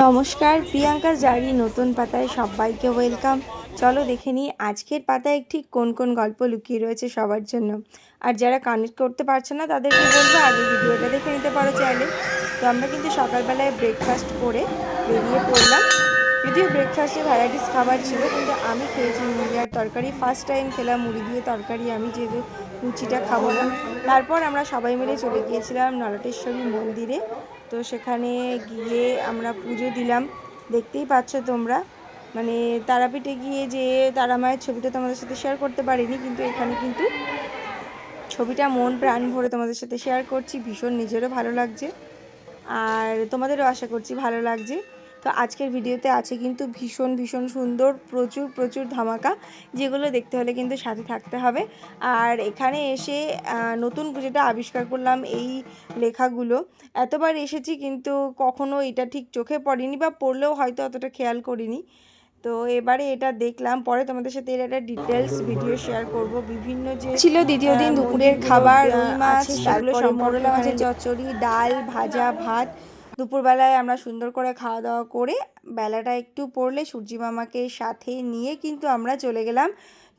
নমস্কার, প্রিয়াঙ্কার জারি নতুন পাতায় সবাইকে ওয়েলকাম। চলো দেখে নিই আজকের পাতায় ঠিক কোন কোন গল্প লুকিয়ে রয়েছে সবার জন্য। আর যারা কানেক্ট করতে পারছে না তাদেরকে বলবো আগে ভিডিওটা দেখে নিতে পারো চাইলে। তো আমরা কিন্তু সকালবেলায় ব্রেকফাস্ট করে বেরিয়ে পড়লাম। যদিও ব্রেকফাস্টে ভ্যারাইটিস খাবার ছিল, কিন্তু আমি খেয়েছি মুড়ি আর তরকারি। ফার্স্ট টাইম খেলাম মুড়ি দিয়ে তরকারি, আমি যেহেতু লুচিটা খাবো না। তারপর আমরা সবাই মিলে চলে গিয়েছিলাম নলাটেশ্বরী মন্দিরে। তো সেখানে গিয়ে আমরা পুজো দিলাম, দেখতেই পাচ্ছ তোমরা। মানে তারাপীঠে গিয়ে যে তারা মায়ের ছবিটা তোমাদের সাথে শেয়ার করতে পারিনি, কিন্তু এখানে কিন্তু ছবিটা মন প্রাণ ভরে তোমাদের সাথে শেয়ার করছি। ভীষণ নিজেরও ভালো লাগছে, আর তোমাদেরও আশা করছি ভালো লাগছে। তো আজকের ভিডিওতে আছে কিন্তু ভীষণ ভীষণ সুন্দর প্রচুর প্রচুর ধামাকা, যেগুলো দেখতে হলে কিন্তু সাথে থাকতে হবে। আর এখানে এসে নতুন যেটা আবিষ্কার করলাম, এই লেখাগুলো এতবার এসেছি কিন্তু কখনো এটা ঠিক চোখে পড়েনি, বা পড়লেও হয়তো অতটা খেয়াল করিনি। তো এবারে এটা দেখলাম, পরে তোমাদের সাথে এর একটা ডিটেলস ভিডিও শেয়ার করব। বিভিন্ন যে ছিল দ্বিতীয় দিন দুপুরের খাবার, রুই মাছ, সেগুলো সম্পূর্ণ মাছের চচ্চড়ি, ডাল, ভাজা, ভাত। দুপুরবেলায় আমরা সুন্দর করে খাওয়া দাওয়া করে বেলাটা একটু পড়লে সূর্যি মামাকে সাথে নিয়ে কিন্তু আমরা চলে গেলাম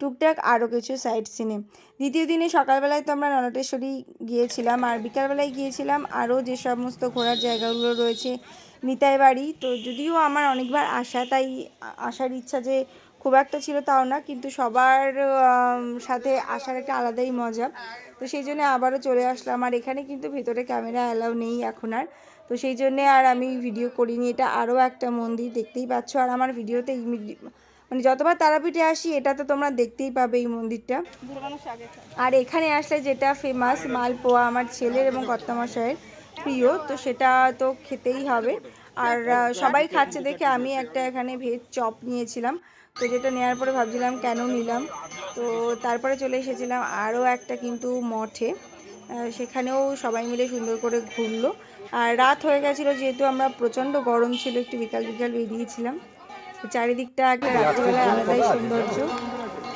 টুকটাক আরও কিছু সাইট সিনে। দ্বিতীয় দিনে সকালবেলায় তো আমরা নলাটেশ্বরী গিয়েছিলাম, আর বিকালবেলায় গিয়েছিলাম আরও যে সমস্ত ঘোরার জায়গাগুলো রয়েছে। নিতাই বাড়ি তো যদিও আমার অনেকবার আসা, তাই আসার ইচ্ছা যে খুব একটা ছিল তাও না, কিন্তু সবার সাথে আসার একটা আলাদাই মজা। তো সেই জন্য আবারও চলে আসলাম। আর এখানে কিন্তু ভেতরে ক্যামেরা অ্যালাউ নেই এখন আর, তো সেই জন্যে আর আমি ভিডিও করিনি। এটা আরও একটা মন্দির, দেখতেই পাচ্ছ। আর আমার ভিডিওতে মানে যতবার তারাপীঠে আসি এটা তো তোমরা দেখতেই পাবে এই মন্দিরটা। আর এখানে আসলে যেটা ফেমাস মালপোয়া, আমার ছেলের এবং কর্তামশাইয়ের প্রিয়, তো সেটা তো খেতেই হবে। আর সবাই খাচ্ছে দেখে আমি একটা এখানে ভেজ চপ নিয়েছিলাম। তো যেটা নেওয়ার পরে ভাবছিলাম কেন নিলাম। তো তারপরে চলে এসেছিলাম আরও একটা কিন্তু মঠে, সেখানেও সবাই মিলে সুন্দর করে ঘুরলো। আর রাত হয়ে গেছিলো, যেহেতু আমরা প্রচণ্ড গরম ছিল, একটু বিকাল বিকাল বেরিয়েছিলাম। চারিদিকটা একটা রাত্রিবেলায় আলাদাই সৌন্দর্য।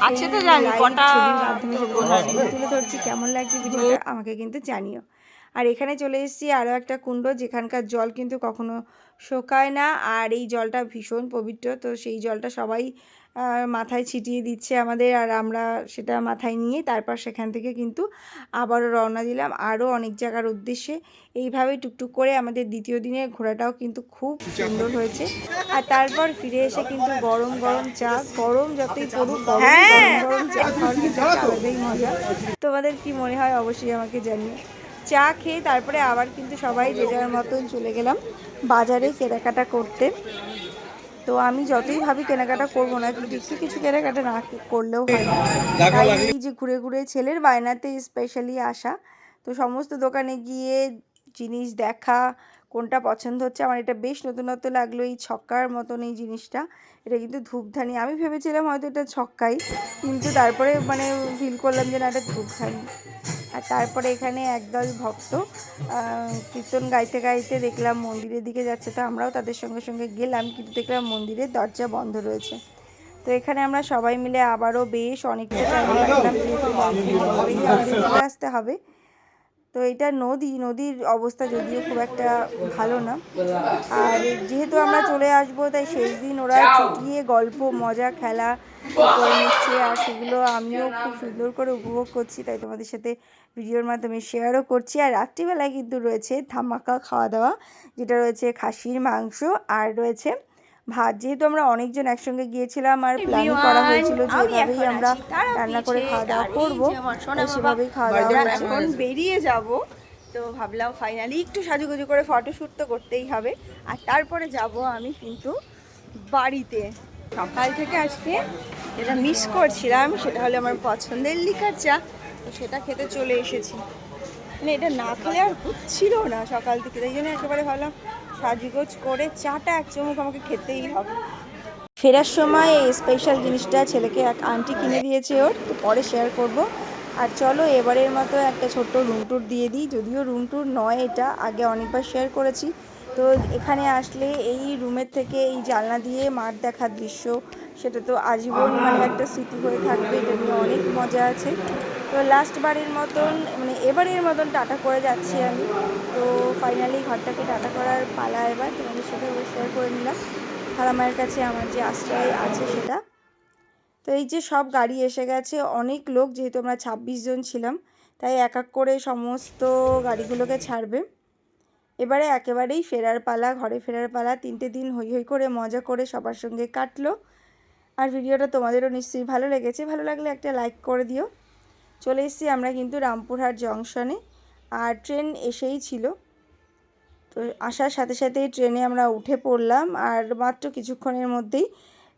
আছে তো জানি কটা ছবির মাধ্যমে সেগুলো তুলে ধরছি। কেমন লাগছে ভিডিওটা আমাকে কিন্তু জানিও। আর এখানে চলে এসেছি আরও একটা কুণ্ড, যেখানকার জল কিন্তু কখনো শুকায় না, আর এই জলটা ভীষণ পবিত্র। তো সেই জলটা সবাই মাথায় ছিটিয়ে দিচ্ছে আমাদের, আর আমরা সেটা মাথায় নিয়ে তারপর সেখান থেকে কিন্তু আবারও রওনা দিলাম আরও অনেক জায়গার উদ্দেশ্যে। এইভাবে টুকটুক করে আমাদের দ্বিতীয় দিনের ঘোরাটাও কিন্তু খুব সুন্দর হয়েছে। আর তারপর ফিরে এসে কিন্তু গরম গরম চা, গরম যতই পড়ুক গরম গরম চা খাওয়ার কিন্তু একটা আলাদাই মজা। তোমাদের কি মনে হয় অবশ্যই আমাকে জানিও। চা খেয়ে তারপরে আবার কিন্তু সবাই যে যার মতন চলে গেলাম বাজারে কেনাকাটা করতে। তো আমি যতই ভাবি কেনাকাটা করবো না, কিন্তু একটু কিছু কেনাকাটা না করলেও হয় না। তাই এই যে ঘুরে ঘুরে ছেলের বায়নাতে স্পেশালি আসা, তো সমস্ত দোকানে গিয়ে জিনিস দেখা, কোনটা পছন্দ হচ্ছে। আমার এটা বেশ নতুনত্ব লাগলো, এই ছক্কার মতন এই জিনিসটা। এটা কিন্তু ধূপধানি, আমি ভেবেছিলাম হয়তো এটা ছক্কাই, কিন্তু তারপরে মানে ফিল করলাম যে না, এটা ধূপধানি। আর তারপরে এখানে একদল ভক্ত কীর্তন গাইতে গাইতে দেখলাম মন্দিরের দিকে যাচ্ছে। তো আমরাও তাদের সঙ্গে সঙ্গে গেলাম, কিন্তু দেখলাম মন্দিরের দরজা বন্ধ রয়েছে। তো এখানে আমরা সবাই মিলে আবারও বেশ অনেকটা টাইম কাটলাম, যেহেতু মন্দিরের পরেই আমাদের চলে আসতে হবে। তো এটা নদীর অবস্থা যদিও খুব একটা ভালো না। আর যেহেতু আমরা চলে আসবো, তাই শেষ দিন ওরা চুটিয়ে গল্প মজা খেলা করে নিচ্ছে, আর সেগুলো আমিও খুব সুন্দর করে উপভোগ করছি, তাই তোমাদের সাথে ভিডিওর মাধ্যমে শেয়ারও করছি। আর রাত্রিবেলায় কিন্তু রয়েছে ধামাকা খাওয়া দাওয়া, যেটা রয়েছে খাসির মাংস আর রয়েছে ভাত। যেহেতু আমরা অনেকজন একসঙ্গে গিয়েছিলাম আর প্ল্যানও করা হয়েছিল যে এভাবেই আমরা রান্না করে খাওয়া দাওয়া করবো, সেভাবেই খাওয়া দাওয়া হচ্ছে। এখন বেরিয়ে যাব, তো ভাবলাম ফাইনালি একটু সাজুগুজু করে ফটোশ্যুট তো করতেই হবে। আর তারপরে যাব আমি কিন্তু বাড়িতে। সকাল থেকে আজকে যেটা মিস করছিলাম সেটা হলো আমার পছন্দের লিকার চা, তো সেটা খেতে চলে এসেছি। মানে এটা না খেলে আর হচ্ছিল না সকাল থেকে, তাই জন্য একেবারে ভাবলাম সাজুগোজ করে চাটা এক চামচ আমাকে খেতেই হবে। ফেরার সময় এই স্পেশাল জিনিসটা ছেলেকে এক আন্টি কিনে দিয়েছে ওর, তো পরে শেয়ার করব। আর চলো এবারের মতো একটা ছোট্ট রুম ট্যুর দিয়ে দিই, যদিও রুম ট্যুর নয়, এটা আগে অনেকবার শেয়ার করেছি। তো এখানে আসলে এই রুমের থেকে এই জানলা দিয়ে মাঠ দেখার দৃশ্য, সেটা তো আজীবন মানে একটা স্মৃতি হয়ে থাকবে, এটা নিয়ে অনেক মজা আছে। তো লাস্টবারের মতন মানে এবারের মতন টাটা করে যাচ্ছি আমি। তো ফাইনালি ঘরটাকে টাটা করার পালা, এবার তোমাদের সাথে শেয়ার করে নিলাম খালামায়ের কাছে আমার যে আশ্রয় আছে সেটা। তো এই যে সব গাড়ি এসে গেছে, অনেক লোক, যেহেতু আমরা 26 জন ছিলাম তাই এক এক করে সমস্ত গাড়িগুলোকে ছাড়বে। এবারে একেবারেই ফেরার পালা, ঘরে ফেরার পালা। 3টে দিন হই হই করে মজা করে সবার সঙ্গে কাটলো। আর ভিডিওটা তোমাদেরও নিশ্চয়ই ভালো লেগেছে, ভালো লাগলে একটা লাইক করে দিও। চলে এসেছি আমরা কিন্তু রামপুরহাট জংশনে, আর ট্রেন এসেই ছিল। তো আসার সাথে সাথেই ট্রেনে আমরা উঠে পড়লাম, আর মাত্র কিছুক্ষণের মধ্যেই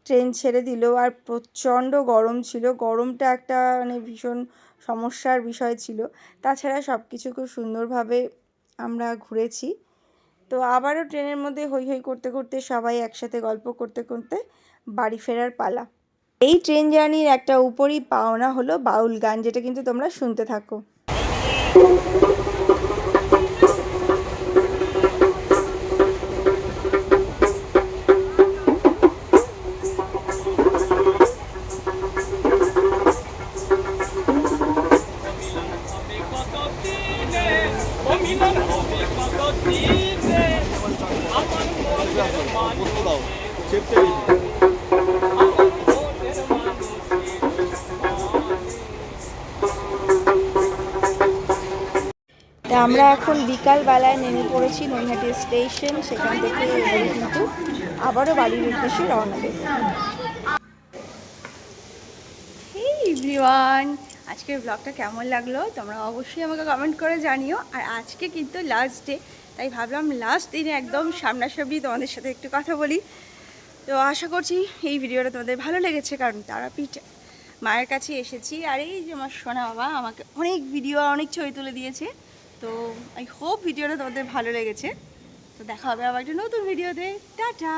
ট্রেন ছেড়ে দিল। আর প্রচণ্ড গরম ছিল, গরমটা একটা মানে ভীষণ সমস্যার বিষয় ছিল। তাছাড়া সব কিছু খুব সুন্দরভাবে আমরা ঘুরেছি। তো আবারও ট্রেনের মধ্যে হই হই করতে করতে সবাই একসাথে গল্প করতে করতে বাড়ি ফেরার পালা। এই ট্রেন জার্নির একটা উপরই পাওনা হলো বাউল গান, যেটা কিন্তু তোমরা শুনতে থাকো। আমরা এখন বিকালবেলায় নেমে পড়েছি নৈহাটি স্টেশন। সেখান থেকে কিন্তু আবারও বাড়ির উদ্দেশ্যে রওনা দেব। হেই এভরিওয়ান, আজকের ব্লগটা কেমন লাগলো তোমরা অবশ্যই আমাকে কমেন্ট করে জানিও। আর আজকে কিন্তু লাস্ট ডে, তাই ভাবলাম লাস্ট দিনে একদম সামনাসামনি তোমাদের সাথে একটু কথা বলি। তো আশা করছি এই ভিডিওটা তোমাদের ভালো লেগেছে, কারণ তারাপীঠ মায়ের কাছে এসেছি। আর এই যে আমার সোনা বাবা আমাকে অনেক ভিডিও অনেক ছবি তুলে দিয়েছে। তো আই হোপ ভিডিওটা তোমাদের ভালো লেগেছে। তো দেখা হবে আবার একটা নতুন ভিডিওতে। টাটা।